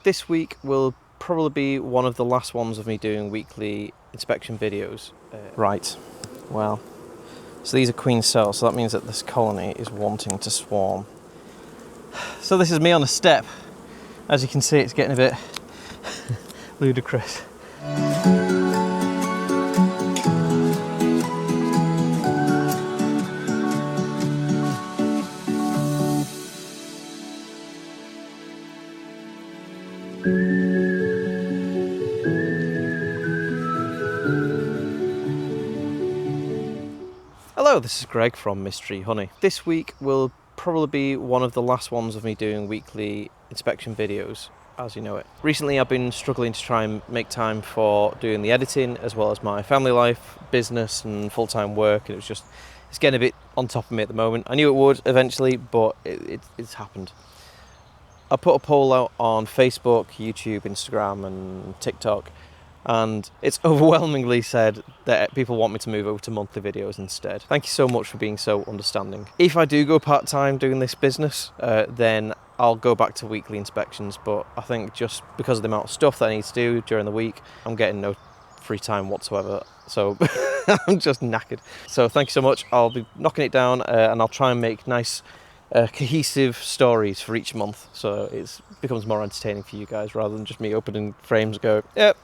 This week will probably be one of the last ones of me doing weekly inspection videos. Right, well, so these are queen cells, so that means that this colony is wanting to swarm. So this is me on a step. As you can see, it's getting a bit ludicrous. Hello, this is Greg from Mystery Honey. This week will probably be one of the last ones of me doing weekly inspection videos, as you know it. Recently I've been struggling to try and make time for doing the editing, as well as my family life, business and full-time work, and it's getting a bit on top of me at the moment. I knew it would eventually, but it's happened. I put a poll out on Facebook, YouTube, Instagram and TikTok, and it's overwhelmingly said that people want me to move over to monthly videos instead. Thank you so much for being so understanding. If I do go part-time doing this business, then I'll go back to weekly inspections, but I think just because of the amount of stuff that I need to do during the week, I'm getting no free time whatsoever, so I'm just knackered. So thank you so much. I'll be knocking it down, and I'll try and make nice cohesive stories for each month, so it becomes more entertaining for you guys rather than just me opening frames and go, yep,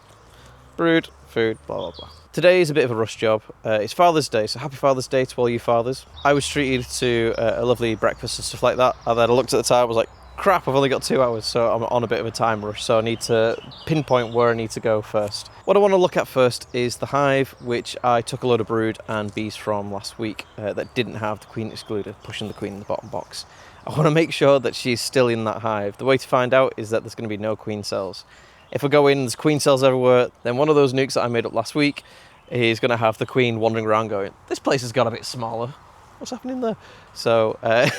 brood, food, blah blah blah. Today is a bit of a rush job. It's Father's Day, so happy Father's Day to all you fathers. I was treated to a lovely breakfast and stuff like that, and then I looked at the time, I was like, crap, I've only got 2 hours, so I'm on a bit of a time rush, so I need to pinpoint where I need to go first. What I want to look at first is the hive, which I took a load of brood and bees from last week that didn't have the queen excluded, pushing the queen in the bottom box. I want to make sure that she's still in that hive. The way to find out is that there's going to be no queen cells. If I go in, there's queen cells everywhere, then one of those nukes that I made up last week is going to have the queen wandering around going, this place has got a bit smaller. What's happening there? So, and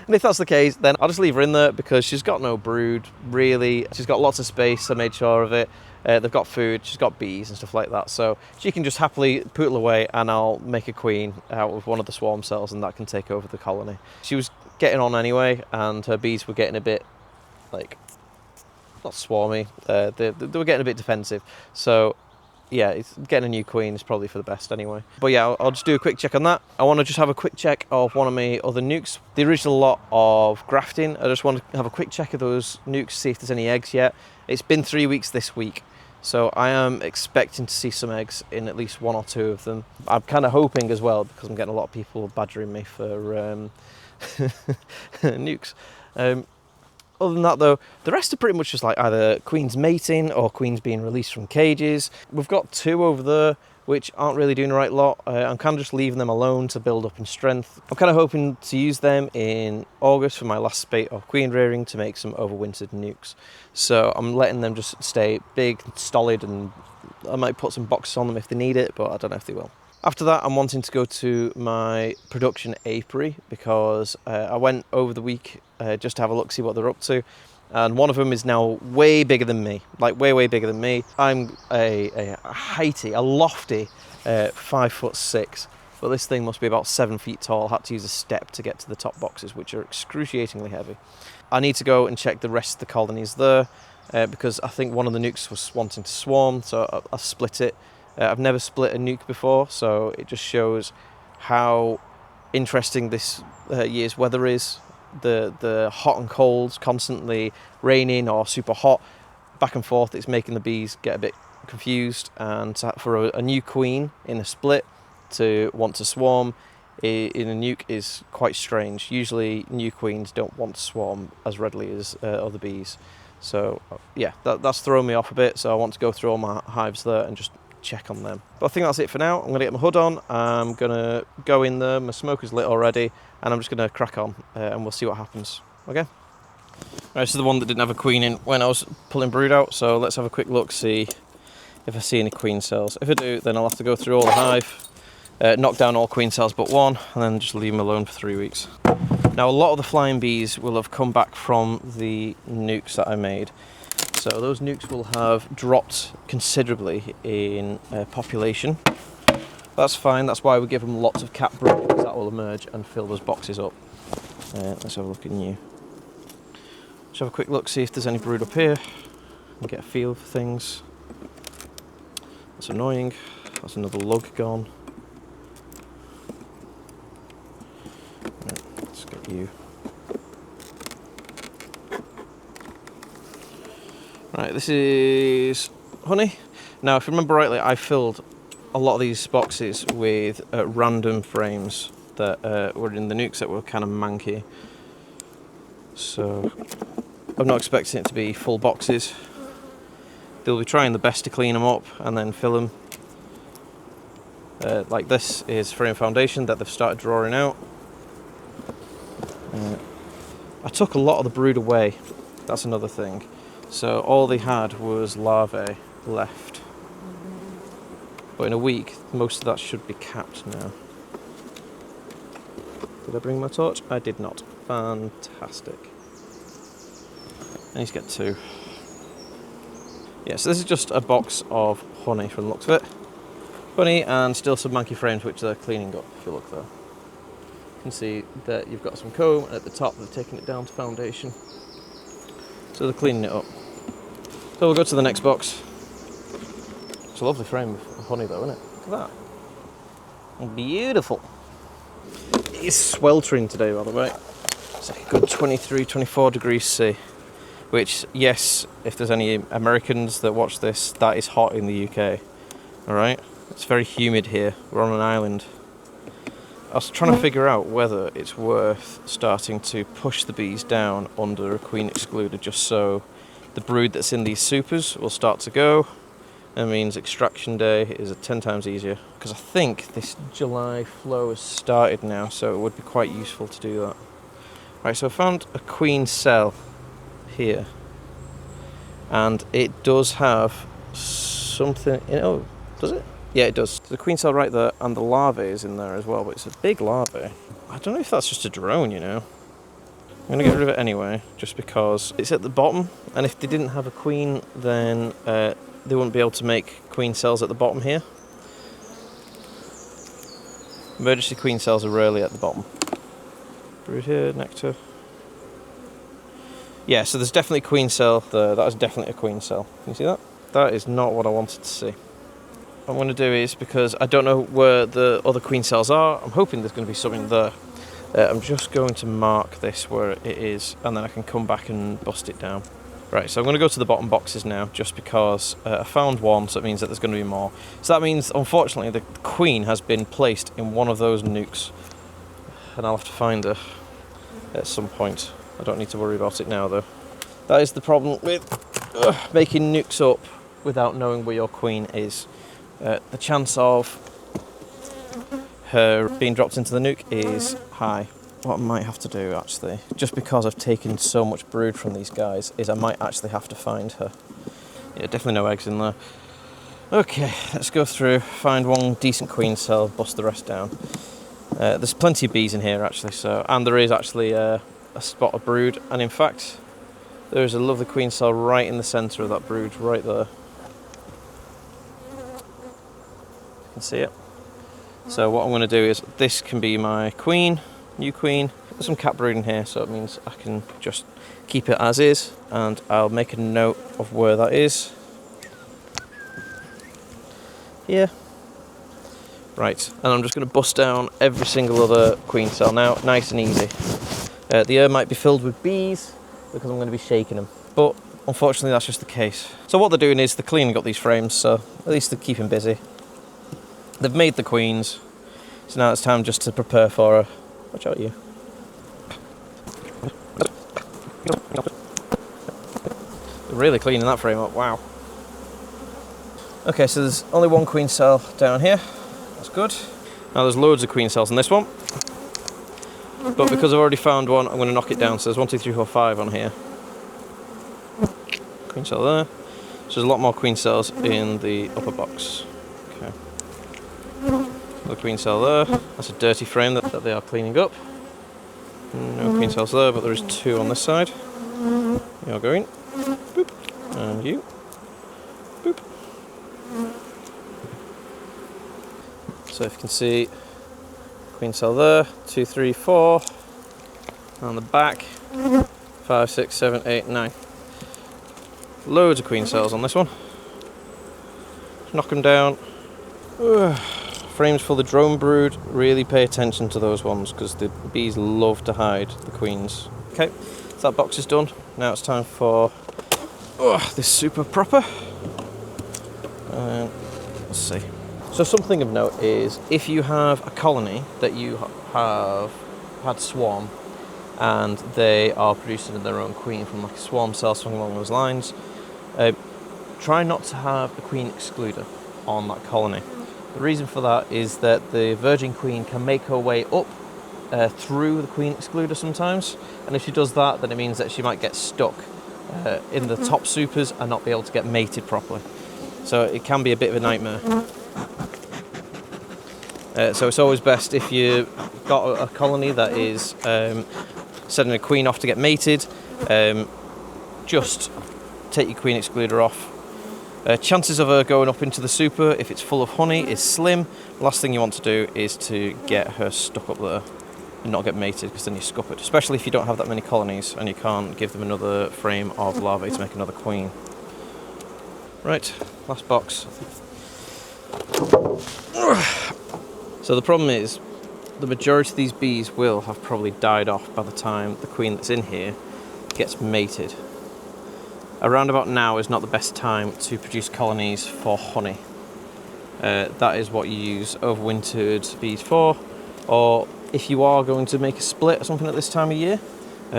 if that's the case, then I'll just leave her in there because she's got no brood, really. She's got lots of space, I made sure of it. They've got food, she's got bees and stuff like that. So she can just happily poodle away and I'll make a queen out of one of the swarm cells and that can take over the colony. She was getting on anyway and her bees were getting a bit, like, not swarmy, they were getting a bit defensive. So yeah, getting a new queen is probably for the best anyway. But yeah, I'll just do a quick check on that. I want to just have a quick check of one of my other nukes. The original lot of grafting, I just want to have a quick check of those nukes, see if there's any eggs yet. It's been 3 weeks this week, so I am expecting to see some eggs in at least 1 or 2 of them. I'm kind of hoping as well, because I'm getting a lot of people badgering me for nukes. Other than that though, the rest are pretty much just like either queens mating or queens being released from cages. We've got 2 over there which aren't really doing the right lot. I'm kind of just leaving them alone to build up in strength. I'm kind of hoping to use them in August for my last spate of queen rearing to make some overwintered nukes. So I'm letting them just stay big, stolid, and I might put some boxes on them if they need it, but I don't know if they will. After that, I'm wanting to go to my production apiary because I went over the week just to have a look, see what they're up to. And one of them is now way bigger than me, like way bigger than me. I'm a lofty 5'6", but this thing must be about 7 feet tall. I had to use a step to get to the top boxes, which are excruciatingly heavy. I need to go and check the rest of the colonies there because I think one of the nukes was wanting to swarm, so I split it. I've never split a nuke before, so it just shows how interesting this year's weather is. The hot and cold, constantly raining or super hot, back and forth, it's making the bees get a bit confused, and for a new queen in a split to want to swarm in a nuke is quite strange. Usually new queens don't want to swarm as readily as other bees. So yeah, that's thrown me off a bit, so I want to go through all my hives there and just check on them. But I think that's it for now. I'm going to get my hood on, I'm going to go in there, my smoker's lit already, and I'm just going to crack on and we'll see what happens. Okay? Right, this is the one that didn't have a queen in when I was pulling brood out, so let's have a quick look, see if I see any queen cells. If I do, then I'll have to go through all the hive, knock down all queen cells but one, and then just leave them alone for 3 weeks. Now a lot of the flying bees will have come back from the nukes that I made. So those nukes will have dropped considerably in population. That's fine, that's why we give them lots of cap brood, because that will emerge and fill those boxes up. Let's have a look at you. Let's have a quick look, see if there's any brood up here, and get a feel for things. That's annoying. That's another lug gone. Right, let's get you. Right, this is honey. Now, if I remember rightly, I filled a lot of these boxes with random frames that were in the Nucs that were kind of manky. So I'm not expecting it to be full boxes. They'll be trying the best to clean them up and then fill them. Like this is frame foundation that they've started drawing out. I took a lot of the brood away, that's another thing. So all they had was larvae left. But in a week, most of that should be capped now. Did I bring my torch? I did not. Fantastic. I need to get 2. Yeah, so this is just a box of honey from the looks of it. Honey and still some manky frames which they're cleaning up, if you look there. You can see that you've got some comb, and at the top they've taken it down to foundation. So they're cleaning it up. So we'll go to the next box. It's a lovely frame of honey though, isn't it? Look at that. Beautiful. It's sweltering today, by the way. It's like a good 23, 24 degrees C. Which, yes, if there's any Americans that watch this, that is hot in the UK. Alright? It's very humid here. We're on an island. I was trying to figure out whether it's worth starting to push the bees down under a queen excluder just so the brood that's in these supers will start to go. That means extraction day is 10 times easier. Because I think this July flow has started now, so it would be quite useful to do that. Right, so I found a queen cell here. And it does have something in it. Oh, does it? Yeah, it does. There's a queen cell right there, and the larvae is in there as well, but it's a big larvae. I don't know if that's just a drone, you know. I'm going to get rid of it anyway, just because it's at the bottom, and if they didn't have a queen, then they wouldn't be able to make queen cells at the bottom here. Emergency queen cells are rarely at the bottom. Brood here, nectar. Yeah, so there's definitely a queen cell there. That is definitely a queen cell. Can you see that? That is not what I wanted to see. What I'm going to do is, because I don't know where the other queen cells are, I'm hoping there's going to be something there. I'm just going to mark this where it is, and then I can come back and bust it down. Right, so I'm going to go to the bottom boxes now, just because I found one, so it means that there's going to be more. So that means, unfortunately, the queen has been placed in one of those Nucs, and I'll have to find her at some point. I don't need to worry about it now, though. That is the problem with making Nucs up without knowing where your queen is. The chance of her being dropped into the Nuc is high. What I might have to do, actually, just because I've taken so much brood from these guys, is I might actually have to find her. Yeah, definitely no eggs in there. Okay, let's go through, find one decent queen cell, bust the rest down. There's plenty of bees in here, actually, and there is actually a spot of brood, and in fact, there is a lovely queen cell right in the centre of that brood, right there. You can see it. So what I'm going to do is, this can be my queen, new queen. There's some cat brood in here, so it means I can just keep it as is, and I'll make a note of where that is. Here. Right, and I'm just going to bust down every single other queen cell now, nice and easy. The air might be filled with bees, because I'm going to be shaking them. But unfortunately that's just the case. So what they're doing is they're cleaning up these frames, so at least they're keeping busy. They've made the queens, so now it's time just to prepare for her. Watch out, you. They're really cleaning that frame up, wow. Okay, so there's only one queen cell down here. That's good. Now there's loads of queen cells in this one. But because I've already found one, I'm going to knock it down. So there's 1, 2, 3, 4, 5 on here. Queen cell there. So there's a lot more queen cells in the upper box. Okay. Another queen cell there. That's a dirty frame that they are cleaning up. No queen cells there, but there is 2 on this side. You're going. Boop. And you. Boop. So if you can see, queen cell there, 2, 3, 4. On the back, 5, 6, 7, 8, 9. Loads of queen cells on this one. Knock them down. Frames for the drone brood. Really pay attention to those ones because the bees love to hide the queens. Okay, so that box is done. Now it's time for this super proper. Let's see. So something of note is if you have a colony that you have had swarm and they are producing their own queen from like a swarm cell, something along those lines, try not to have a queen excluder on that colony. The reason for that is that the virgin queen can make her way up through the queen excluder sometimes, and if she does that, then it means that she might get stuck in the top supers and not be able to get mated properly. So it can be a bit of a nightmare. So it's always best if you've got a colony that is sending a queen off to get mated, just take your queen excluder off. Chances of her going up into the super, if it's full of honey, is slim. The last thing you want to do is to get her stuck up there and not get mated, because then you're scuppered, especially if you don't have that many colonies and you can't give them another frame of larvae to make another queen. Right, last box. So the problem is, the majority of these bees will have probably died off by the time the queen that's in here gets mated. Around about now is not the best time to produce colonies for honey. That is what you use overwintered bees for, or if you are going to make a split or something at this time of year,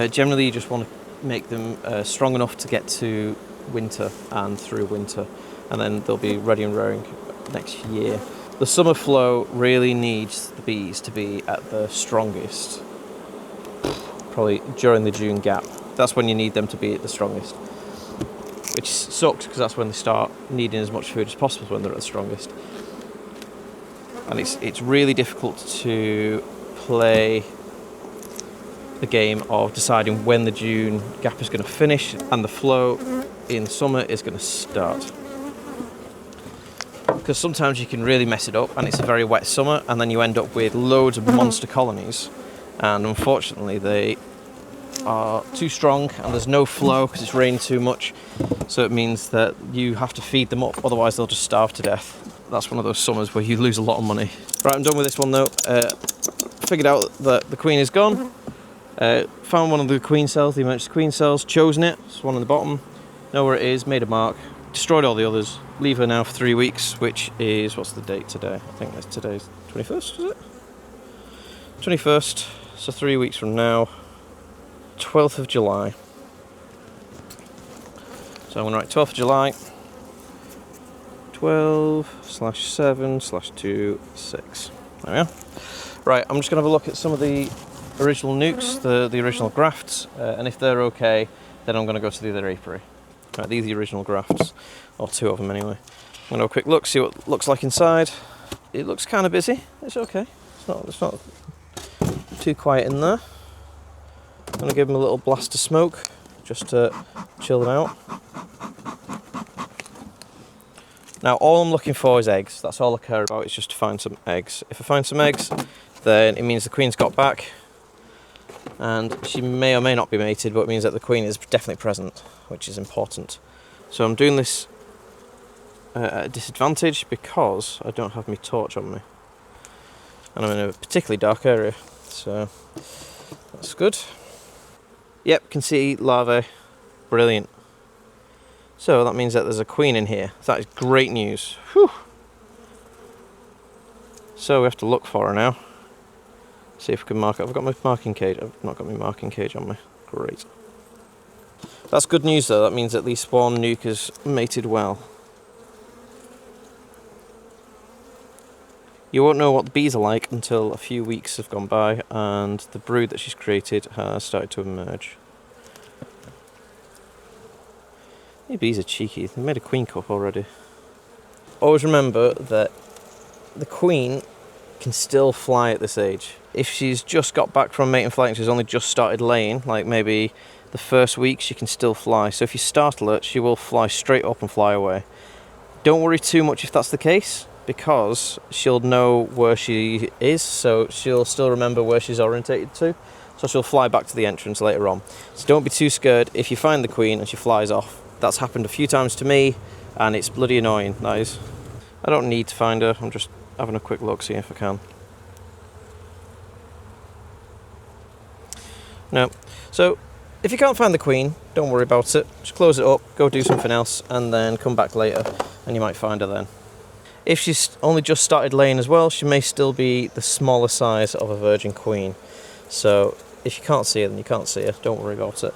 generally you just want to make them strong enough to get to winter and through winter, and then they'll be ready and raring next year. The summer flow really needs the bees to be at the strongest, probably during the June gap. That's when you need them to be at the strongest, which sucks because that's when they start needing as much food as possible when they're at the strongest. And it's really difficult to play the game of deciding when the June gap is going to finish and the flow in summer is going to start. Because sometimes you can really mess it up and it's a very wet summer, and then you end up with loads of monster colonies, and unfortunately they are too strong and there's no flow because it's rained too much, so it means that you have to feed them up, otherwise they'll just starve to death. That's one of those summers where you lose a lot of money. Right, I'm done with this one though. Figured out that the queen is gone. Found one of the queen cells, the emergency queen cells, chosen it. It's one on the bottom. Know where it is, made a mark, destroyed all the others. Leave her now for 3 weeks, which is, what's the date today? I think that's today's 21st, is it? 21st, so 3 weeks from now, 12th of July. So I'm going to write 12th of July, 12/7/26. There we are. Right, I'm just going to have a look at some of the original Nucs, the original grafts, and if they're okay, then I'm going to go to the other apiary. Right, these are the original grafts, or 2 of them anyway. I'm going to have a quick look, see what it looks like inside. It looks kind of busy. It's okay. It's not too quiet in there. I'm going to give them a little blast of smoke just to chill them out. Now all I'm looking for is eggs. That's all I care about, is just to find some eggs. If I find some eggs, then it means the queen's got back, and she may or may not be mated, but it means that the queen is definitely present, which is important. So I'm doing this at a disadvantage because I don't have my torch on me, and I'm in a particularly dark area, so that's good. Yep, can see larvae. Brilliant. So that means that there's a queen in here. That is great news. Whew. So we have to look for her now. See if we can mark it. I've got my marking cage. I've not got my marking cage on me. Great. That's good news though. That means at least one nuke is mated well. You won't know what the bees are like until a few weeks have gone by and the brood that she's created has started to emerge. These bees are cheeky. They made a queen cup already. Always remember that the queen can still fly at this age. If she's just got back from mating flight and she's only just started laying, like maybe the first week, she can still fly. So if you startle her, she will fly straight up and fly away. Don't worry too much if that's the case, because she'll know where she is, so she'll still remember where she's orientated to. so she'll fly back to the entrance later on. So don't be too scared if you find the queen and she flies off. That's happened a few times to me, and it's bloody annoying, that is. I don't need to find her, I'm just having a quick look, see if I can. No. So if you can't find the queen, don't worry about it. Just close it up, go do something else, and then come back later, and you might find her then. If she's only just started laying as well, she may still be the smaller size of a virgin queen. So if you can't see her, then you can't see her. Don't worry about it.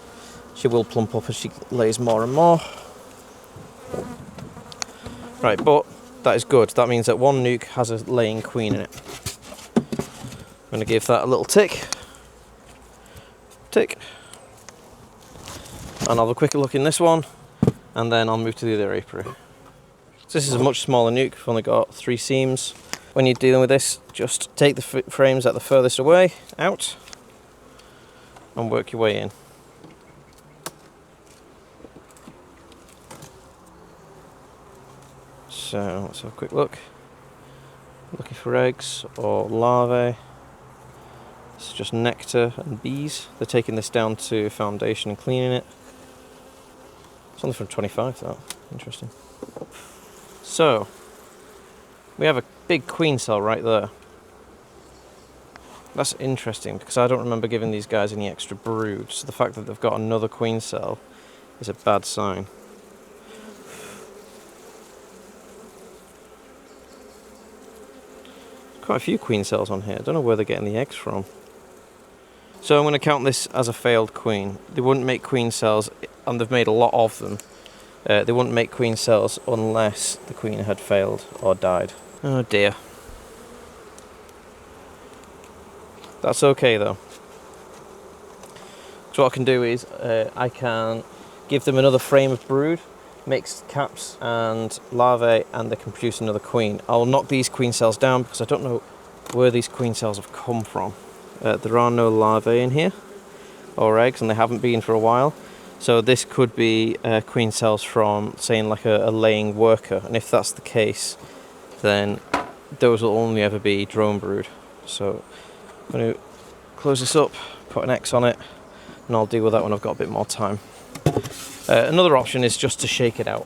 She will plump up as she lays more and more. Right, but that is good. That means that one nuc has a laying queen in it. I'm going to give that a little tick. Tick. And I'll have a quicker look in this one, and then I'll move to the other apiary. So this is a much smaller nuc. We've only got 3 seams. When you're dealing with this, just take the frames at the furthest away, out, and work your way in. So let's have a quick look. Looking for eggs or larvae. This is just nectar and bees. They're taking this down to foundation and cleaning it. It's only from 25, that. Interesting. So, we have a big queen cell right there. That's interesting because I don't remember giving these guys any extra brood, so the fact that they've got another queen cell is a bad sign. Quite a few queen cells on here. I don't know where they're getting the eggs from. So I'm going to count this as a failed queen. They wouldn't make queen cells, and they've made a lot of them. They wouldn't make queen cells unless the queen had failed or died. Oh dear. That's okay though. So what I can do is I can give them another frame of brood, mix caps and larvae, and they can produce another queen. I'll knock these queen cells down because I don't know where these queen cells have come from. There are no larvae in here or eggs, and they haven't been for a while. So this could be queen cells from, saying, like a laying worker, and if that's the case, then those will only ever be drone brood. So I'm going to close this up, put an X on it, and I'll deal with that when I've got a bit more time. Another option is just to shake it out.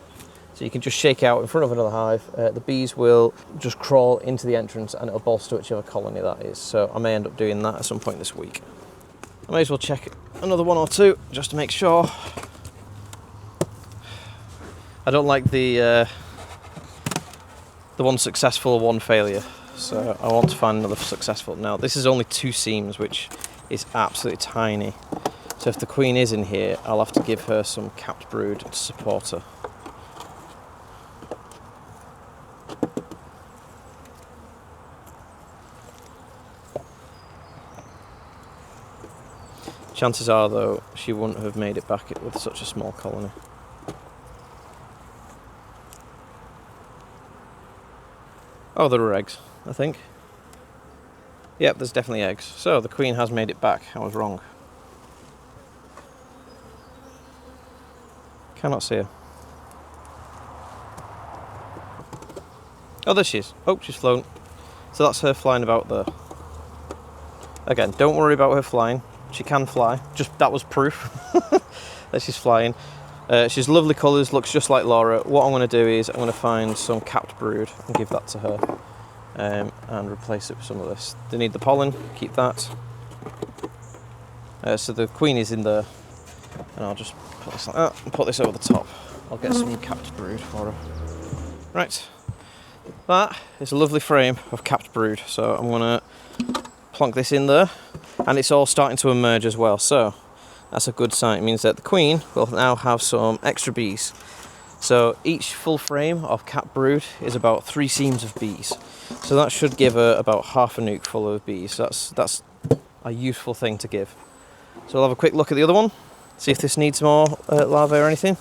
So you can just shake out in front of another hive. The bees will just crawl into the entrance and it'll bolster whichever colony that is. So I may end up doing that at some point this week. I may as well check another one or two just to make sure. I don't like the one successful, one failure. So I want to find another successful. Now this is only 2 seams, which is absolutely tiny. So if the queen is in here, I'll have to give her some capped brood to support her. Chances are, though, she wouldn't have made it back with such a small colony. Oh, there are eggs, I think. Yep, there's definitely eggs. So the queen has made it back. I was wrong. Cannot see her. Oh, there she is. Oh, she's flown. So that's her flying about there. Again, don't worry about her flying. She can fly. Just that was proof that she's flying. She's lovely colours, looks just like Laura. What I'm going to do is I'm going to find some capped brood and give that to her, and replace it with some of this. They need the pollen, keep that. So the queen is in there, and I'll just put this like that and put this over the top. I'll get some capped brood for her. Right, that is a lovely frame of capped brood. So I'm going to plonk this in there, and it's all starting to emerge as well. So that's a good sign. It means that the queen will now have some extra bees. So each full frame of capped brood is about 3 seams of bees. So that should give her about half a nuc full of bees. That's a useful thing to give. So we'll have a quick look at the other one, see if this needs more larvae or anything.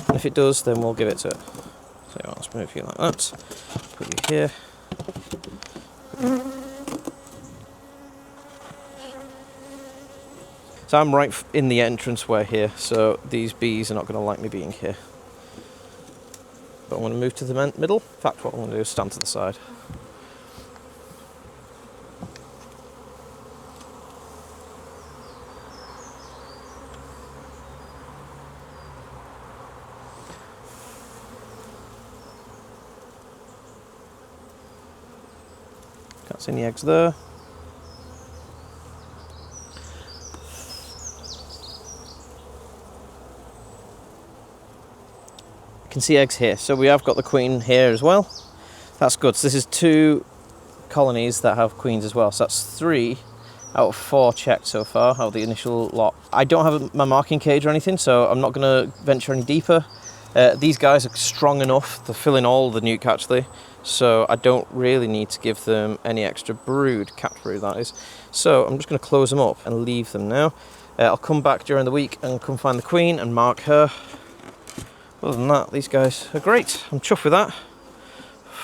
And if it does, then we'll give it to it. So let's move you like that. Put you here. So I'm right in the entranceway here, so these bees are not going to like me being here. But I'm going to move to the middle. In fact, what I'm going to do is stand to the side. Can't see any eggs there. You can see eggs here. So we have got the queen here as well. That's good. So this is 2 colonies that have queens as well. So that's 3 out of 4 checked so far out of the initial lot. I don't have my marking cage or anything, so I'm not going to venture any deeper. These guys are strong enough to fill in all the nuke actually, so I don't really need to give them any extra brood, capped brood that is. So I'm just going to close them up and leave them now. I'll come back during the week and come find the queen and mark her. Other than that, these guys are great. I'm chuffed with that.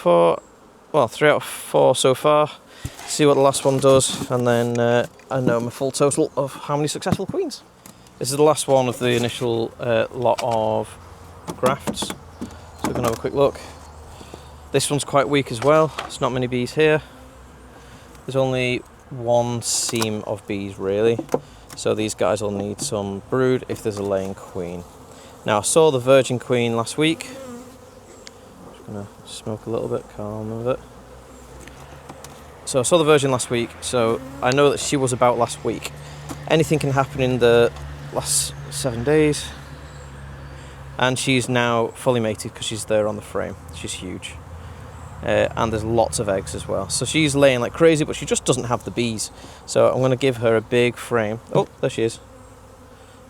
3 out of 4 so far. See what the last one does, and then I know my full total of how many successful queens. This is the last one of the initial lot of grafts. So we're going to have a quick look. This one's quite weak as well. There's not many bees here. There's only 1 seam of bees really. So these guys will need some brood if there's a laying queen. Now I saw the virgin queen last week. Just going to smoke a little bit, calm a bit. So I saw the virgin last week, so I know that she was about last week. Anything can happen in the last 7 days. And she's now fully mated because she's there on the frame. She's huge. And there's lots of eggs as well. So she's laying like crazy, but she just doesn't have the bees. So I'm going to give her a big frame. Oh, there she is.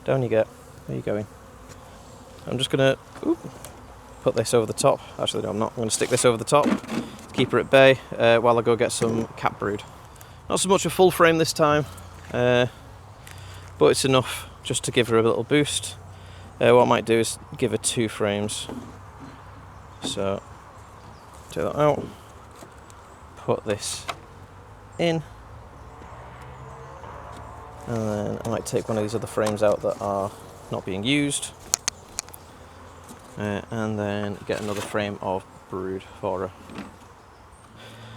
Down you get. Where are you going? I'm just going to put this over the top. Actually, no, I'm not. I'm going to stick this over the top to keep her at bay while I go get some cat brood. Not so much a full frame this time, but it's enough just to give her a little boost. What I might do is give her 2 frames. So, take that out, put this in, and then I might take one of these other frames out that are not being used, and then get another frame of brood for her.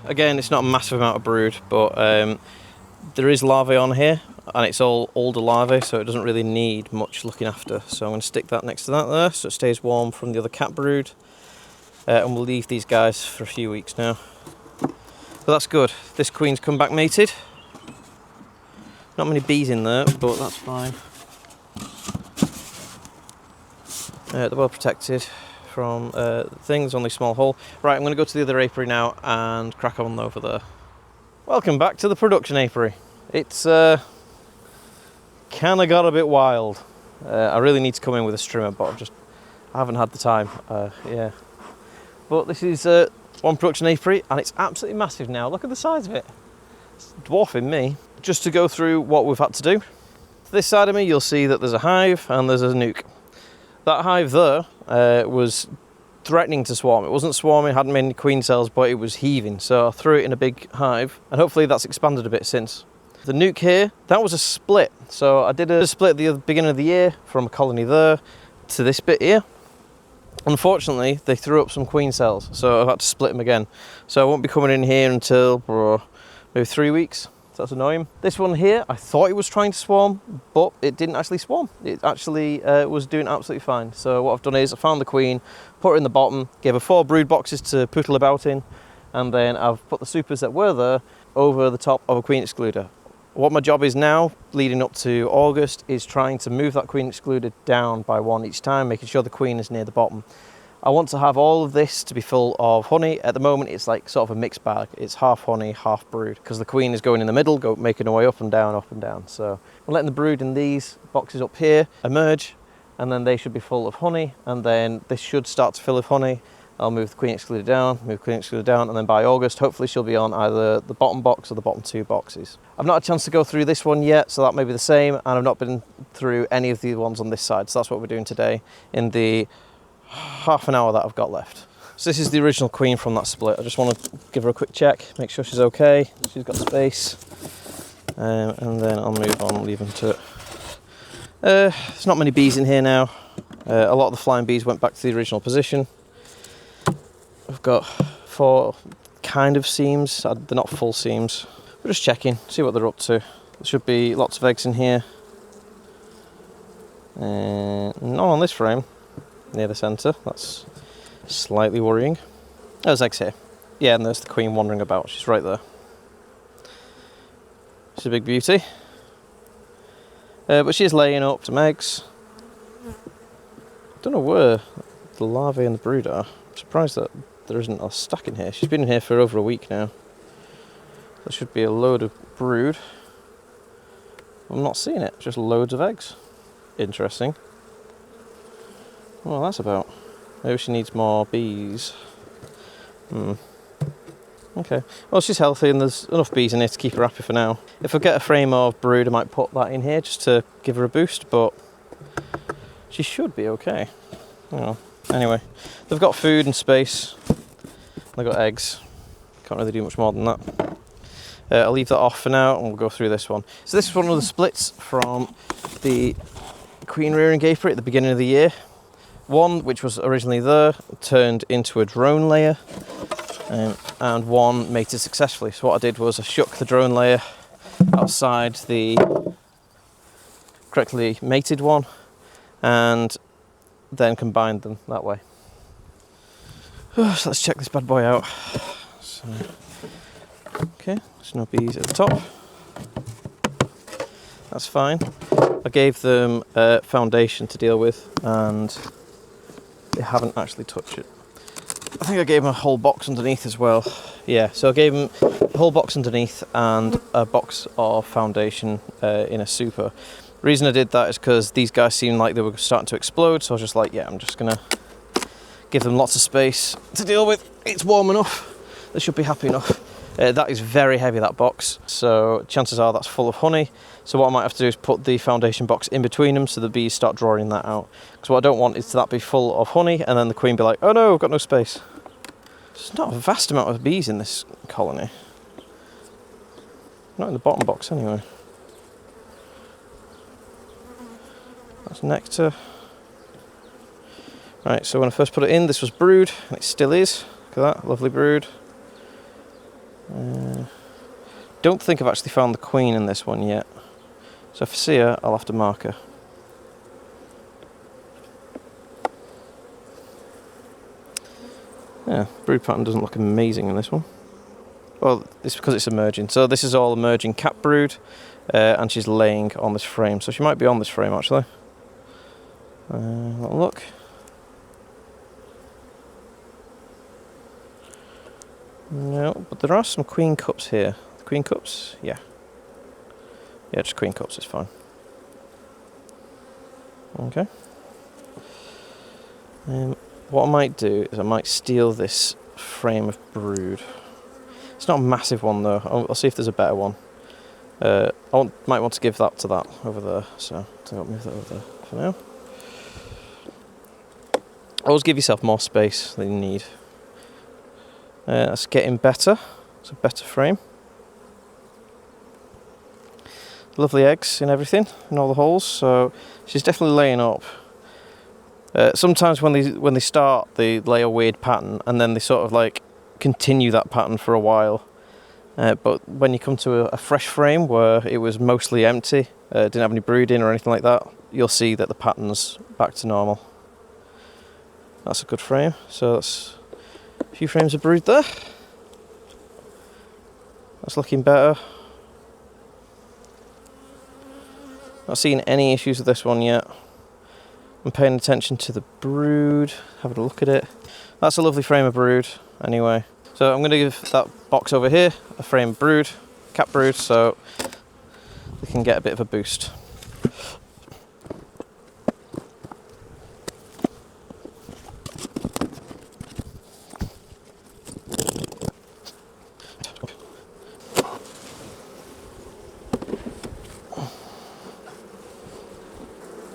Again, it's not a massive amount of brood, but there is larvae on here, and it's all older larvae, so it doesn't really need much looking after. So I'm going to stick that next to that there, so it stays warm from the other cat brood, and we'll leave these guys for a few weeks now. But that's good. This queen's come back mated. Not many bees in there, but that's fine. They're well protected from things, only small hole. Right, I'm going to go to the other apiary now and crack on over there. Welcome back to the production apiary. It's kind of got a bit wild. I really need to come in with a strimmer, but I haven't had the time. Yeah. But this is one production apiary, and it's absolutely massive now. Look at the size of it. It's dwarfing me. Just to go through what we've had to do. To this side of me, you'll see that there's a hive and there's a nuke. That hive there was threatening to swarm. It wasn't swarming, hadn't made any queen cells, but it was heaving. So I threw it in a big hive, and hopefully that's expanded a bit since. The nuke here, that was a split. So I did a split at the beginning of the year from a colony there to this bit here. Unfortunately, they threw up some queen cells, so I've had to split them again. So I won't be coming in here until maybe 3 weeks. So that's annoying. This one here, I thought it was trying to swarm, but it didn't actually swarm. It actually was doing absolutely fine. So what I've done is I found the queen, put her in the bottom, gave her 4 brood boxes to poodle about in, and then I've put the supers that were there over the top of a queen excluder. What my job is now, leading up to August, is trying to move that queen excluder down by 1 each time, making sure the queen is near the bottom. I want to have all of this to be full of honey. At the moment, it's like sort of a mixed bag. It's half honey, half brood, because the queen is going in the middle, making her way up and down, up and down. So I'm letting the brood in these boxes up here emerge, and then they should be full of honey, and then this should start to fill with honey. I'll move the queen excluder down, move queen excluder down, and then by August, hopefully she'll be on either the bottom box or the bottom 2 boxes. I've not had a chance to go through this one yet, so that may be the same, and I've not been through any of the ones on this side, so that's what we're doing today in the half an hour that I've got left. So this is the original queen from that split. I just want to give her a quick check, make sure she's okay, she's got space, and then I'll move on, leave them to it. There's not many bees in here now. A lot of the flying bees went back to the original position. I've got 4 kind of seams, they're not full seams. We're just checking, see what they're up to. There should be lots of eggs in here. Not on this frame, near the centre, that's slightly worrying. There's eggs here. Yeah, and there's the queen wandering about, she's right there. She's a big beauty. But she's laying up some eggs. Don't know where the larvae and the brood are. I'm surprised that there isn't a stack in here. She's been in here for over a week now. There should be a load of brood. I'm not seeing it, just loads of eggs. Interesting. Well, that's about. Maybe she needs more bees. Okay. Well, she's healthy and there's enough bees in here to keep her happy for now. If I get a frame of brood, I might put that in here just to give her a boost, but she should be okay. Oh. Anyway, they've got food and space. They've got eggs. Can't really do much more than that. I'll leave that off for now and we'll go through this one. So this is one of the splits from the queen rearing apiary at the beginning of the year. One, which was originally there, turned into a drone layer. And one mated successfully. So what I did was I shook the drone layer outside the correctly mated one and then combined them that way. So let's check this bad boy out. So, okay, there's no bees at the top. That's fine. I gave them a foundation to deal with and they haven't actually touched it. I think I gave them a whole box underneath as well. Yeah, so I gave them a whole box underneath and a box of foundation in a super. The reason I did that is because these guys seemed like they were starting to explode, so I was just like, yeah, I'm just gonna give them lots of space to deal with. It's warm enough, they should be happy enough. That is very heavy, that box, so chances are that's full of honey. So what I might have to do is put the foundation box in between them so the bees start drawing that out. Because what I don't want is that be full of honey and then the queen be like, oh no, I've got no space. There's not a vast amount of bees in this colony. Not in the bottom box anyway. That's nectar. Right, so when I first put it in, this was brood, and it still is. Look at that, lovely brood. Don't think I've actually found the queen in this one yet. So if I see her, I'll have to mark her. Yeah, brood pattern doesn't look amazing in this one. Well, it's because it's emerging. So this is all emerging cat brood, and she's laying on this frame. So she might be on this frame actually. Little look. No, but there are some queen cups here. Queen cups? Yeah. Yeah, just queen cups is fine. Okay. What I might do is I might steal this frame of brood. It's not a massive one though. I'll see if there's a better one. Might want to give that to that over there. So I'll move that over there for now. Always give yourself more space than you need. That's getting better. It's a better frame. Lovely eggs in everything, in all the holes. So she's definitely laying up. Sometimes when they start, they lay a weird pattern, and then they sort of like continue that pattern for a while. But when you come to a fresh frame where it was mostly empty, didn't have any brooding or anything like that, you'll see that the pattern's back to normal. That's a good frame. So that's a few frames of brood there. That's looking better. Not seeing any issues with this one yet. I'm paying attention to the brood, having a look at it. That's a lovely frame of brood anyway. So I'm going to give that box over here a frame of brood, cat brood, so we can get a bit of a boost.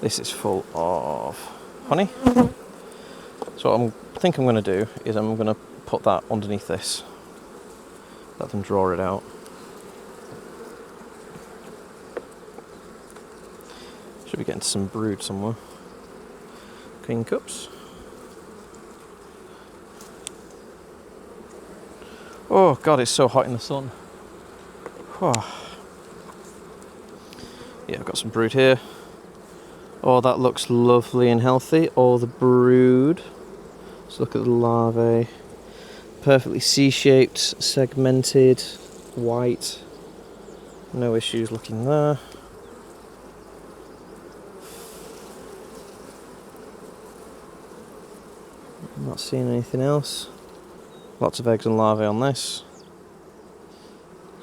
This is full of honey. So what I think I'm going to do is I'm going to put that underneath this. Let them draw it out. Should be getting some brood somewhere. Queen cups. Oh god, it's so hot in the sun. Oh. Yeah, I've got some brood here. Oh, that looks lovely and healthy. All the brood. Let's look at the larvae. Perfectly C-shaped, segmented, white. No issues looking there. I'm not seeing anything else. Lots of eggs and larvae on this.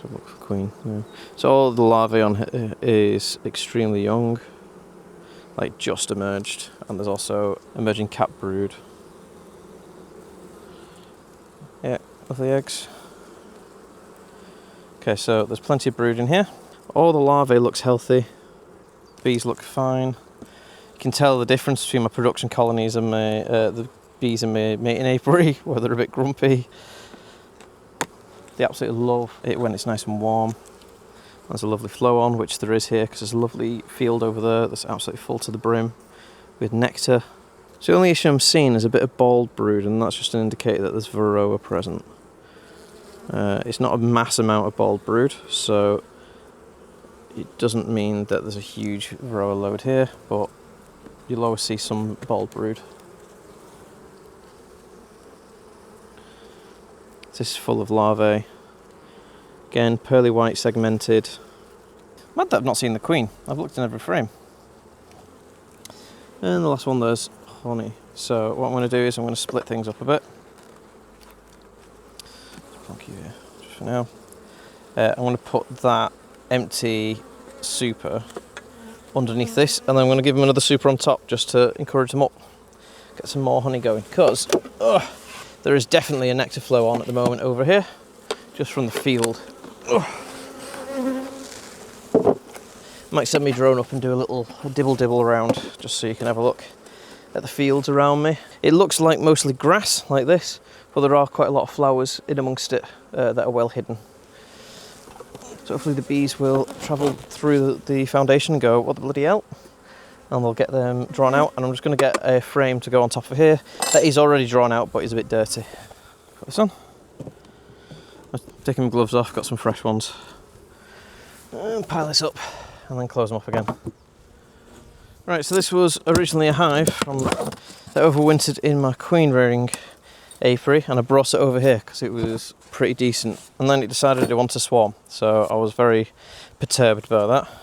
So look for queen. Yeah. So all the larvae on here is extremely young, like just emerged, and there's also emerging cap brood. Yeah, lovely eggs. Okay, so there's plenty of brood in here. All the larvae looks healthy. Bees look fine. You can tell the difference between my production colonies and my the bees in my mating apiary, where they're a bit grumpy. They absolutely love it when it's nice and warm. There's a lovely flow on, which there is here, because there's a lovely field over there that's absolutely full to the brim with nectar. So the only issue I'm seeing is a bit of bald brood, and that's just an indicator that there's varroa present. It's not a mass amount of bald brood, so it doesn't mean that there's a huge varroa load here, but you'll always see some bald brood. This is full of larvae. Again, pearly white segmented. Mad that I've not seen the queen. I've looked in every frame. And the last one there's honey. So what I'm going to do is I'm going to split things up a bit. Plonk you here just for now. I'm going to put that empty super underneath this, and then I'm going to give them another super on top just to encourage them up. Get some more honey going, because there is definitely a nectar flow on at the moment over here, just from the field. Might send me drone up and do a little dibble around, just so you can have a look at the fields around me. It looks like mostly grass like this, but there are quite a lot of flowers in amongst it that are well hidden. So hopefully the bees will travel through the foundation and go, what the bloody hell? And we'll get them drawn out, and I'm just going to get a frame to go on top of here. That is already drawn out, but is a bit dirty. Put this on. I'm taking my gloves off, got some fresh ones. And pile this up, and then close them up again. Right, so this was originally a hive that overwintered in my queen rearing apiary, and I brought it over here because it was pretty decent. And then it decided it wanted to swarm, so I was very perturbed about that.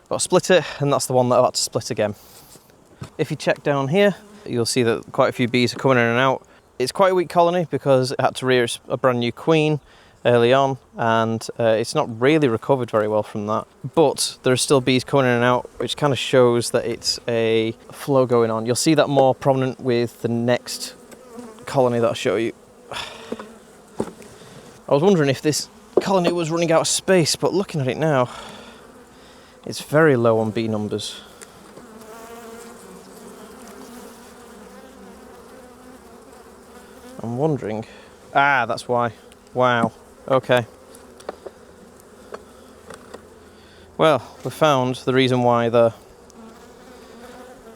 But I split it, and that's the one that I had to split again. If you check down here, you'll see that quite a few bees are coming in and out. It's quite a weak colony because it had to rear a brand new queen early on, and it's not really recovered very well from that. But there are still bees coming in and out, which kind of shows that it's a flow going on. You'll see that more prominent with the next colony that I'll show you. I was wondering if this colony was running out of space, but looking at it now, it's very low on bee numbers. I'm wondering... Ah, that's why. Wow. Okay. Well, we found the reason why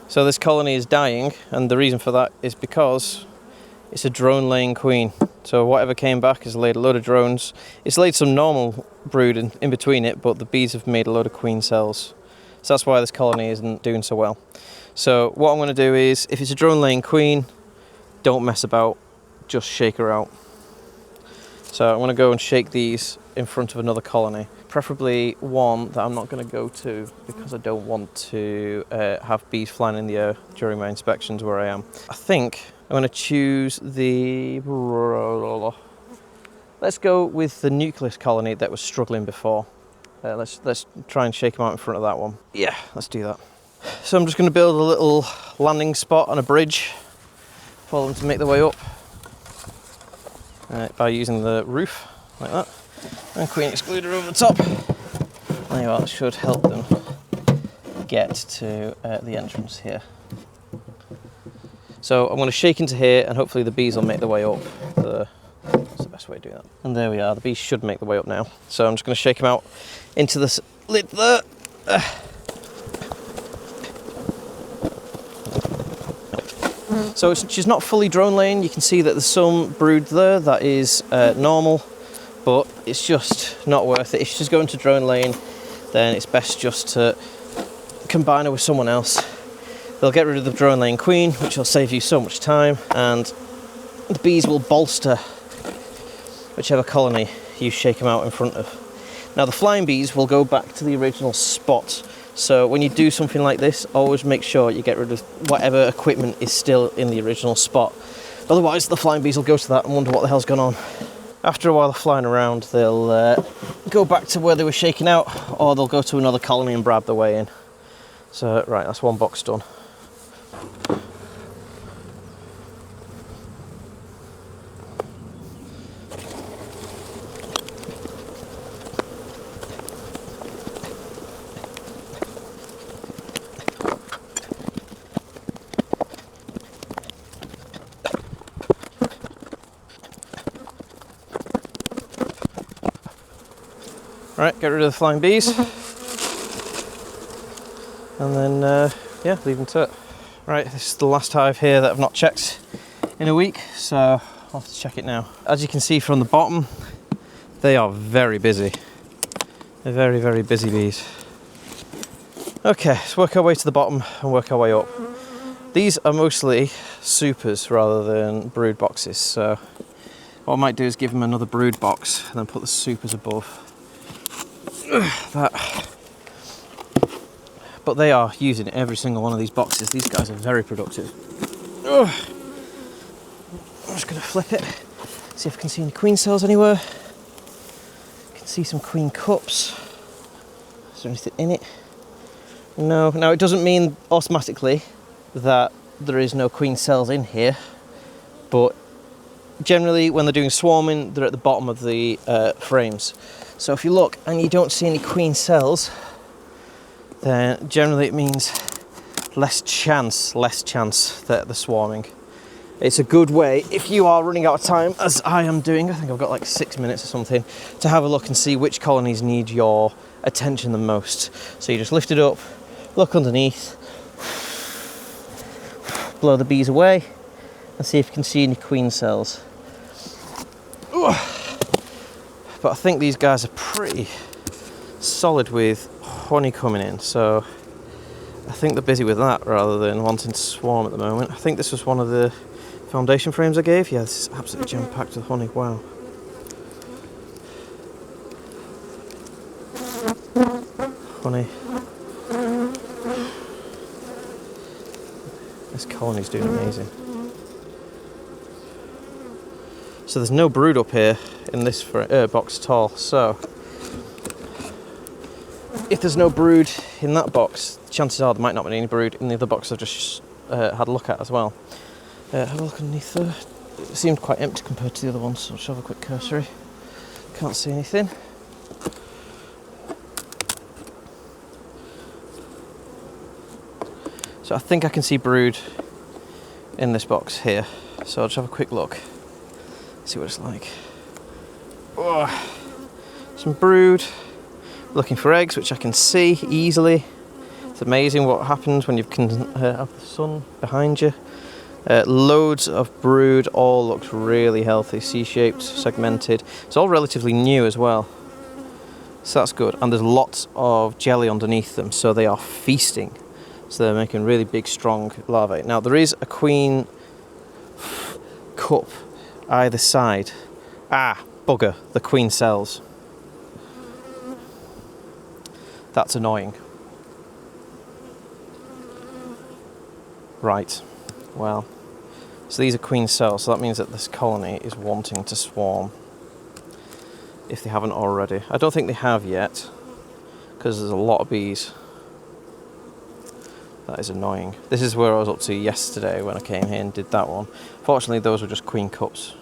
So this colony is dying, and the reason for that is because it's a drone-laying queen. So whatever came back has laid a load of drones. It's laid some normal brood in between it, but the bees have made a load of queen cells. So that's why this colony isn't doing so well. So what I'm going to do is, if it's a drone-laying queen, don't mess about, just shake her out. So I'm going to go and shake these in front of another colony. Preferably one that I'm not going to go to, because I don't want to have bees flying in the air during my inspections where I am. I think I'm going to choose the... Let's go with the nucleus colony that was struggling before. Let's try and shake them out in front of that one. Yeah, let's do that. So I'm just going to build a little landing spot on a bridge for them to make their way up by using the roof like that. And queen excluder over the top. There you are, that should help them get to the entrance here. So I'm going to shake into here, and hopefully the bees will make their way up. That's the best way to do that. And there we are, the bees should make their way up now. So I'm just going to shake them out into this lid there. So she's not fully drone laying. You can see that there's some brood there that is normal, but it's just not worth it. If she's going to drone laying, then it's best just to combine her with someone else. They'll get rid of the drone laying queen, which will save you so much time, and the bees will bolster whichever colony you shake them out in front of. Now the flying bees will go back to the original spot. So when you do something like this, always make sure you get rid of whatever equipment is still in the original spot. Otherwise the flying bees will go to that and wonder what the hell's gone on. After a while of flying around, they'll go back to where they were shaking out, or they'll go to another colony and brab their way in. So right, that's one box done. Right, get rid of the flying bees, and then yeah, leave them to it. Right, this is the last hive here that I've not checked in a week, so I'll have to check it now. As you can see from the bottom, they are very busy. They're very, very busy bees. Okay, let's work our way to the bottom and work our way up. These are mostly supers rather than brood boxes, so what I might do is give them another brood box and then put the supers above that. But they are using every single one of these boxes. These guys are very productive. I'm just going to flip it, see if I can see any queen cells anywhere. I can see some queen cups. Is there anything in it? No. Now it doesn't mean automatically that there is no queen cells in here, but generally when they're doing swarming, they're at the bottom of the frames. So if you look and you don't see any queen cells, then generally it means less chance that they're swarming. It's a good way, if you are running out of time, as I am doing, I think I've got like 6 minutes or something, to have a look and see which colonies need your attention the most. So you just lift it up, look underneath, blow the bees away, and see if you can see any queen cells. But I think these guys are pretty solid with honey coming in, so I think they're busy with that rather than wanting to swarm at the moment. I think this was one of the foundation frames I gave. Yeah, this is absolutely jam-packed with honey. Wow. Honey. This colony's doing amazing. So there's no brood up here in this box at all, so if there's no brood in that box, chances are there might not be any brood in the other box I've just had a look at as well. Have a look underneath there. It seemed quite empty compared to the other ones, so I'll just have a quick cursory. Can't see anything. So I think I can see brood in this box here, so I'll just have a quick look, see what it's like. Oh, some brood. Looking for eggs, which I can see easily. It's amazing what happens when you can have the sun behind you. Loads of brood, all looks really healthy, C-shaped, segmented. It's all relatively new as well, so that's good. And there's lots of jelly underneath them, so they are feasting. So they're making really big, strong larvae. Now there is a queen cup either side. Ah, bugger, the queen cells. That's annoying. Right, well, so these are queen cells, so that means that this colony is wanting to swarm, if they haven't already. I don't think they have yet, because there's a lot of bees. That is annoying. This is where I was up to yesterday when I came here and did that one. Fortunately, those were just queen cups.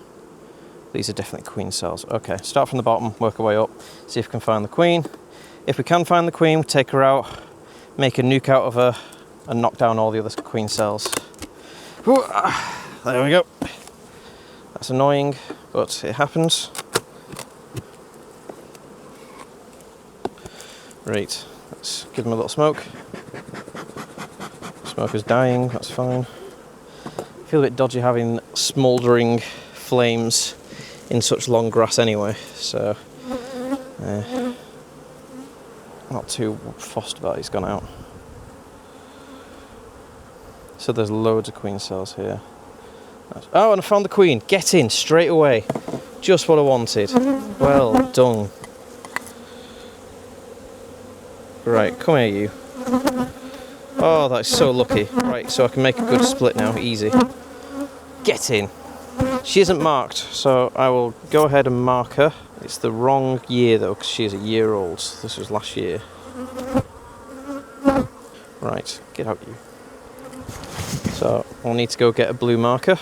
These are definitely queen cells. Okay, start from the bottom, work our way up, see if we can find the queen. If we can find the queen, we'll take her out, make a nuke out of her, and knock down all the other queen cells. Ooh, there we go. That's annoying, but it happens. Right, let's give them a little smoke. Smoke is dying, that's fine. I feel a bit dodgy having smouldering flames in such long grass anyway, so not too fussed about it. He's gone out. So there's loads of queen cells here. Oh, and I found the queen. Get in straight away. Just what I wanted. Well done. Right, come here, you. Oh, that's so lucky. Right, so I can make a good split now, easy. Get in. She isn't marked, so I will go ahead and mark her. It's the wrong year though, because she is a year old. This was last year. Right, get out, you. So I'll need to go get a blue marker.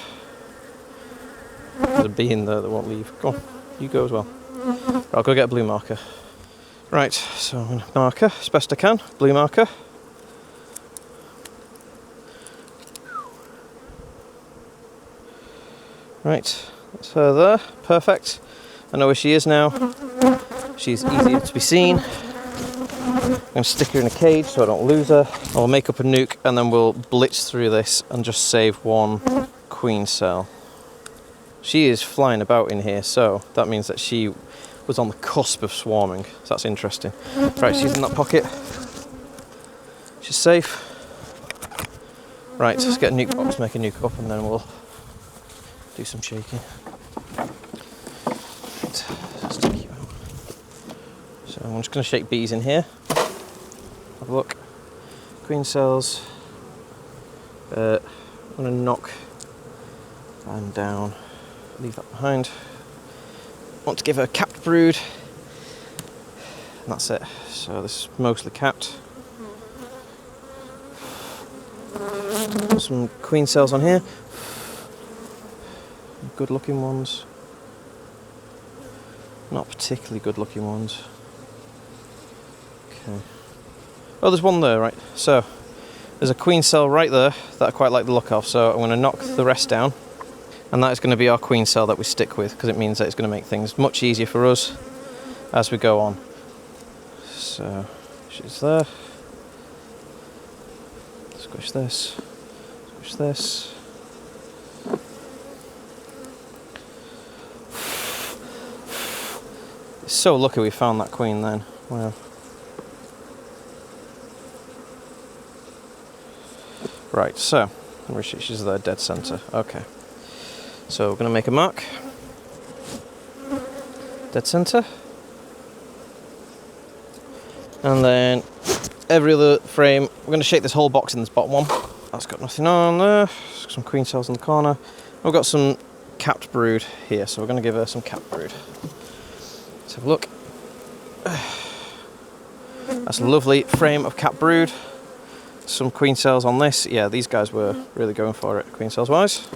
There's a bee in there that won't leave. Go on, you go as well. Right, I'll go get a blue marker. Right, so I'm going to mark her as best I can. Blue marker. Right, that's her there. Perfect. I know where she is now. She's easier to be seen. I'm going to stick her in a cage so I don't lose her. I'll make up a nuke and then we'll blitz through this and just save one queen cell. She is flying about in here, so that means that she was on the cusp of swarming. So that's interesting. Right, she's in that pocket. She's safe. Right, let's get a nuke box, make a nuke up, and then we'll do some shaking. Right, let's take you out. So I'm just going to shake bees in here. Have a look. Queen cells. I'm going to knock them down. Leave that behind. Want to give her a capped brood. And that's it. So this is mostly capped. Some queen cells on here. Good looking ones. Not particularly good looking ones. Okay. Oh, there's one there, right. So there's a queen cell right there that I quite like the look of. So I'm going to knock the rest down. And that is going to be our queen cell that we stick with, because it means that it's going to make things much easier for us as we go on. So she's there. Squish this. Squish this. It's so lucky we found that queen then. Wow. Right, so where is she? She's there, dead centre. Okay. So we're going to make a mark. Dead centre. And then every other frame, we're going to shake this whole box in this bottom one. That's got nothing on there. Some queen cells in the corner. We've got some capped brood here, so we're going to give her some capped brood. Let's have a look. That's a lovely frame of capped brood. Some queen cells on this. Yeah, these guys were really going for it, queen cells wise.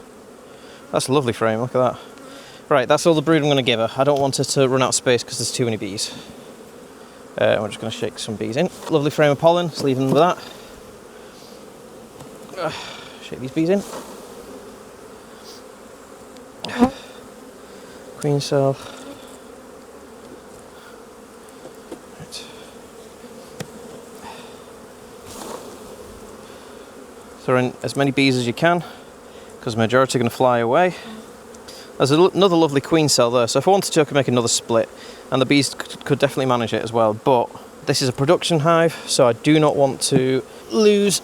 That's a lovely frame, look at that. Right, that's all the brood I'm going to give her. I don't want her to run out of space because there's too many bees. We're just going to shake some bees in. Lovely frame of pollen, let's leave them with that. Shake these bees in. Queen cell. Right. Throw in as many bees as you can, because the majority are going to fly away. There's another lovely queen cell there, so if I wanted to, I could make another split, and the bees could definitely manage it as well, but this is a production hive, so I do not want to lose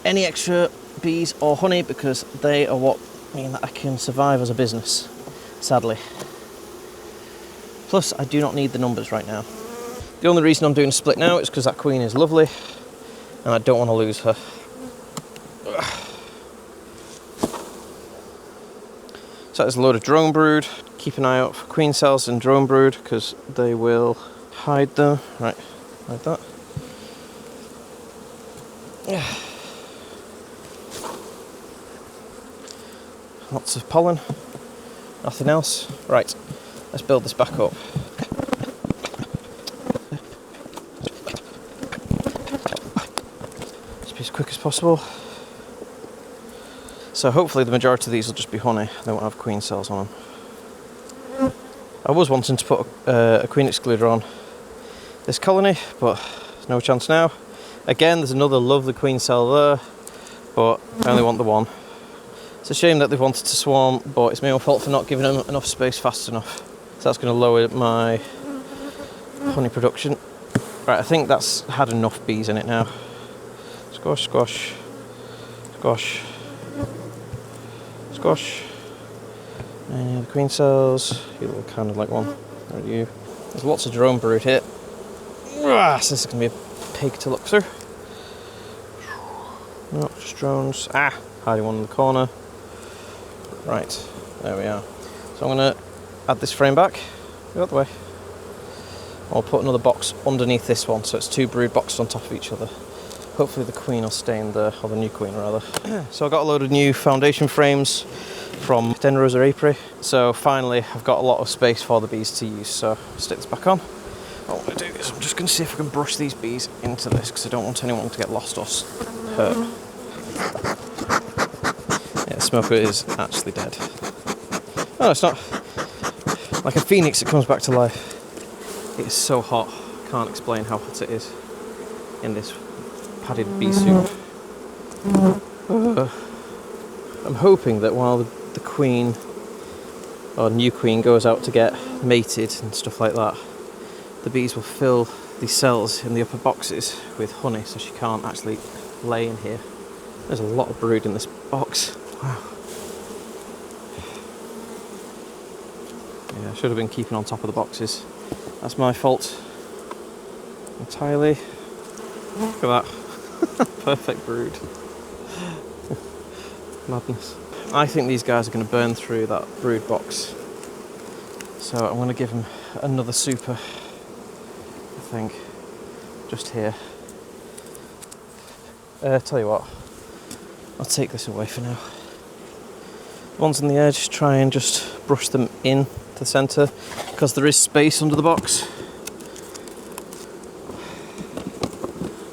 any extra bees or honey, because they are what mean that I can survive as a business, sadly. Plus, I do not need the numbers right now. The only reason I'm doing a split now is because that queen is lovely, and I don't want to lose her. So there's a load of drone brood. Keep an eye out for queen cells and drone brood, because they will hide them. Right, like that. Yeah. Lots of pollen. Nothing else. Right, let's build this back up. Just be as quick as possible. So hopefully the majority of these will just be honey. They won't have queen cells on them. I was wanting to put a queen excluder on this colony, but there's no chance now. Again, there's another lovely queen cell there, but I only want the one. It's a shame that they've wanted to swarm, but it's my own fault for not giving them enough space fast enough. So that's going to lower my honey production. Right, I think that's had enough bees in it now. Squash, squash, squash. Squash. And the queen cells. You look kind of like one. There you. There's lots of drone brood here. So this is going to be a pig to look through. No, just drones. Hiding one in the corner. Right, there we are. So I'm going to add this frame back. Go out the way. I'll put another box underneath this one, so it's 2 brood boxes on top of each other. Hopefully the queen will stay in there, or the new queen rather. So I got a load of new foundation frames from Denrosa Apiary. So finally I've got a lot of space for the bees to use, so I'll stick this back on. What I'm going to do is I'm just going to see if I can brush these bees into this, because I don't want anyone to get lost or hurt. Yeah, the smoker is actually dead. Oh, it's not. Like a phoenix, it comes back to life. It is so hot, can't explain how hot it is in this padded bee suit. I'm hoping that while the queen, or new queen, goes out to get mated and stuff like that, the bees will fill these cells in the upper boxes with honey, so she can't actually lay in here. There's a lot of brood in this box. Wow. Yeah, I should have been keeping on top of the boxes. That's my fault entirely. Look at that. Perfect brood. Madness. I think these guys are going to burn through that brood box. So I'm going to give them another super, I think, just here. Tell you what, I'll take this away for now. The ones on the edge, try and just brush them in to the centre, because there is space under the box.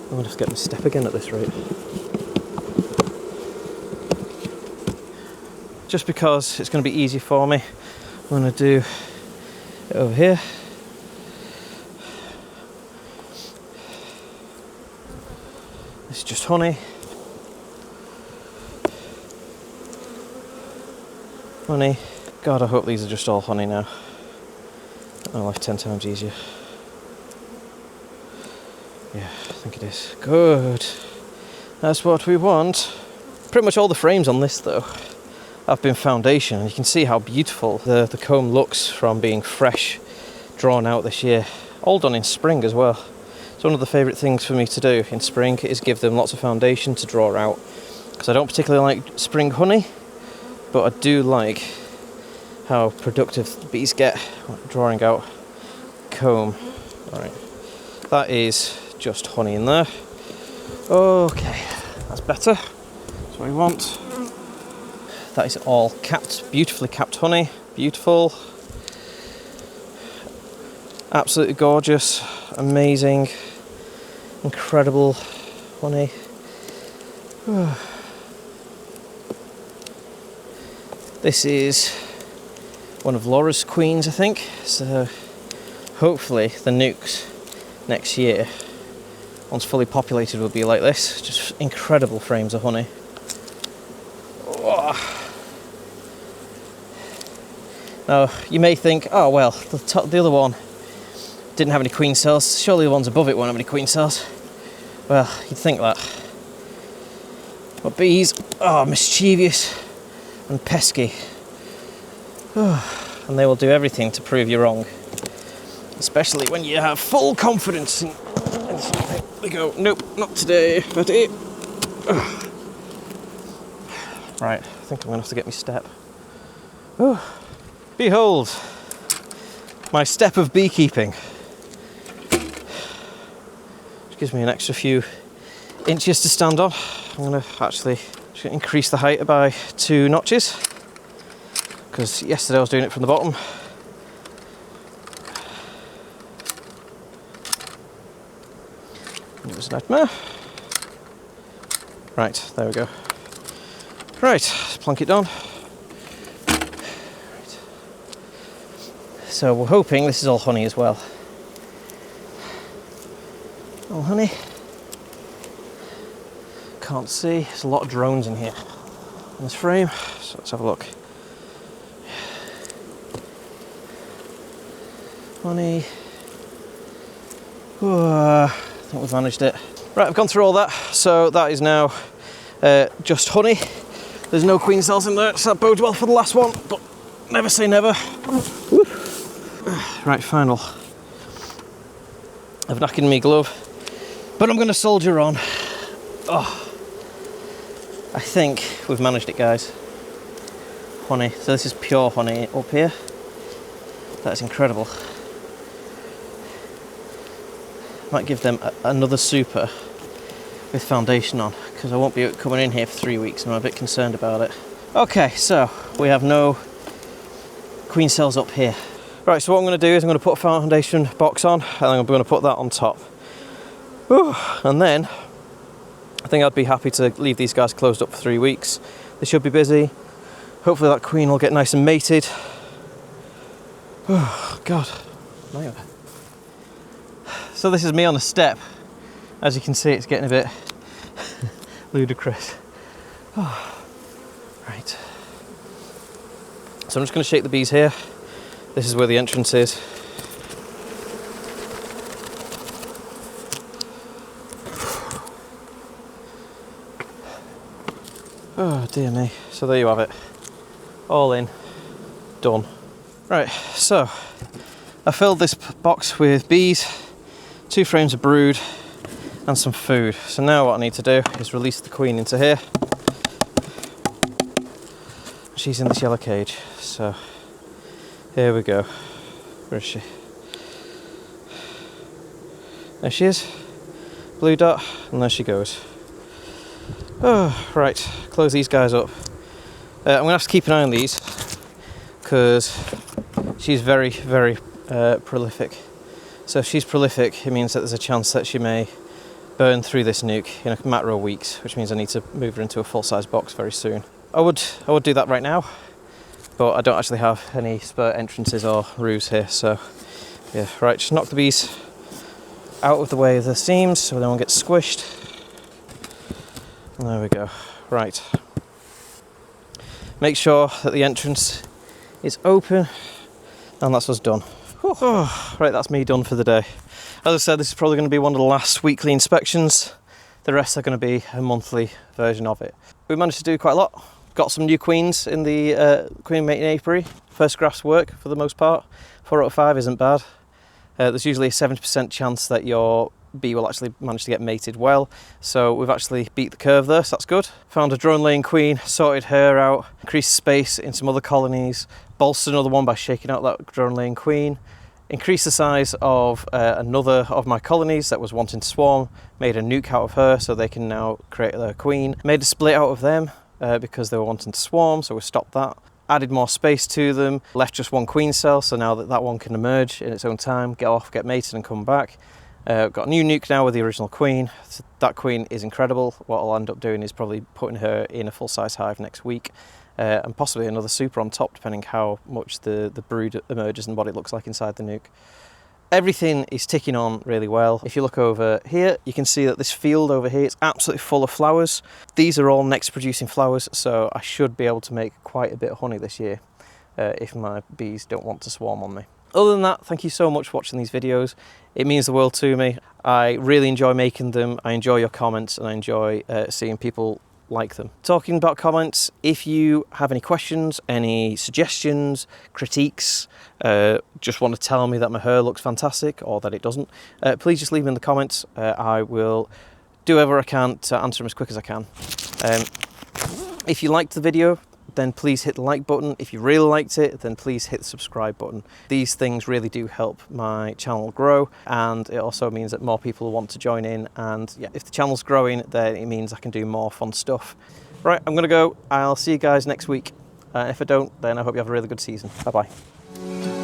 I'm going to have to get my step again at this rate. Just because it's going to be easy for me, I'm going to do it over here. This is just honey. Honey. God, I hope these are just all honey now. My life 10 times easier. Yeah, I think it is. Good. That's what we want. Pretty much all the frames on this, though, have been foundation. And you can see how beautiful the comb looks from being fresh, drawn out this year. All done in spring as well. It's one of the favourite things for me to do in spring is give them lots of foundation to draw out. Because I don't particularly like spring honey, but I do like how productive the bees get drawing out comb. Alright, that is just honey in there. Okay, that's better. That's what we want. That is all capped, beautifully capped honey. Beautiful. Absolutely gorgeous, amazing, incredible honey. This is one of Laura's queens, I think. So hopefully the Nucs next year, once fully populated, will be like this. Just incredible frames of honey. Now you may think, oh well, the other one didn't have any queen cells. Surely the ones above it won't have any queen cells. Well, you'd think that. But bees are mischievous and pesky. And they will do everything to prove you wrong. Especially when you have full confidence in something. They go, nope, not today, buddy. Right, I think I'm going to have to get my step. Behold, my step of beekeeping. Which gives me an extra few inches to stand on. I'm going to actually increase the height by 2 notches. Because yesterday I was doing it from the bottom. It was a nightmare. Right, there we go. Right, plonk it down. Right. So we're hoping this is all honey as well. All honey. Can't see, there's a lot of drones in here in this frame, so let's have a look. Honey. I think we've managed it. Right, I've gone through all that, so that is now just honey. There's no queen cells in there, so that bodes well for the last one, but never say never. Right, final I've knackered me glove, but I'm going to soldier on. Oh, I think we've managed it, guys. Honey, so this is pure honey up here. That's incredible. Might give them another super with foundation on, because I won't be coming in here for 3 weeks and I'm a bit concerned about it. Okay, so we have no queen cells up here. Right, so what I'm going to do is I'm going to put a foundation box on and I'm going to put that on top. Whew. And then I think I'd be happy to leave these guys closed up for 3 weeks. They should be busy. Hopefully that queen will get nice and mated. Oh, God. So this is me on a step. As you can see, it's getting a bit ludicrous. Oh. Right. So I'm just going to shake the bees here. This is where the entrance is. Oh dear me. So there you have it. All in. Done. Right, so I filled this box with bees, 2 frames of brood and some food. So now what I need to do is release the queen into here. She's in this yellow cage, so here we go. Where is she? There she is. Blue dot, and there she goes. Oh, right, close these guys up. I'm going to have to keep an eye on these because she's very, very prolific. So if she's prolific, it means that there's a chance that she may burn through this nuke in a matter of weeks, which means I need to move her into a full-size box very soon. I would do that right now, but I don't actually have any spare entrances or roofs here, so yeah. Right, just knock the bees out of the way of the seams so they won't get squished. There we go. Right. Make sure that the entrance is open, and that's us done. Oh, right, that's me done for the day. As I said, this is probably going to be one of the last weekly inspections. The rest are going to be a monthly version of it. We managed to do quite a lot. Got some new queens in the queen mating apiary. First grafts work for the most part. 4 out of 5 isn't bad. There's usually a 70% chance that your bee will actually manage to get mated well. So we've actually beat the curve there, so that's good. Found a drone laying queen, sorted her out, increased space in some other colonies, bolstered another one by shaking out that drone laying queen, increased the size of another of my colonies that was wanting to swarm, made a nuke out of her so they can now create their queen, made a split out of them because they were wanting to swarm, so we stopped that. Added more space to them, left just one queen cell, so now that one can emerge in its own time, get off, get mated and come back. Got a new nuke now with the original queen. So that queen is incredible. What I'll end up doing is probably putting her in a full-size hive next week, and possibly another super on top, depending how much the brood emerges and what it looks like inside the nuke. Everything is ticking on really well. If you look over here, you can see that this field over here is absolutely full of flowers. These are all next producing flowers, so I should be able to make quite a bit of honey this year if my bees don't want to swarm on me. Other than that, thank you so much for watching these videos. It means the world to me. I really enjoy making them. I enjoy your comments and I enjoy seeing people like them. Talking about comments, if you have any questions, any suggestions, critiques, just want to tell me that my hair looks fantastic or that it doesn't, please just leave them in the comments. I will do whatever I can to answer them as quick as I can. If you liked the video, then please hit the like button. If you really liked it, then please hit the subscribe button. These things really do help my channel grow, and it also means that more people want to join in, and yeah, if the channel's growing, then it means I can do more fun stuff. Right, I'm gonna go. I'll see you guys next week. If I don't, then I hope you have a really good season. Bye bye.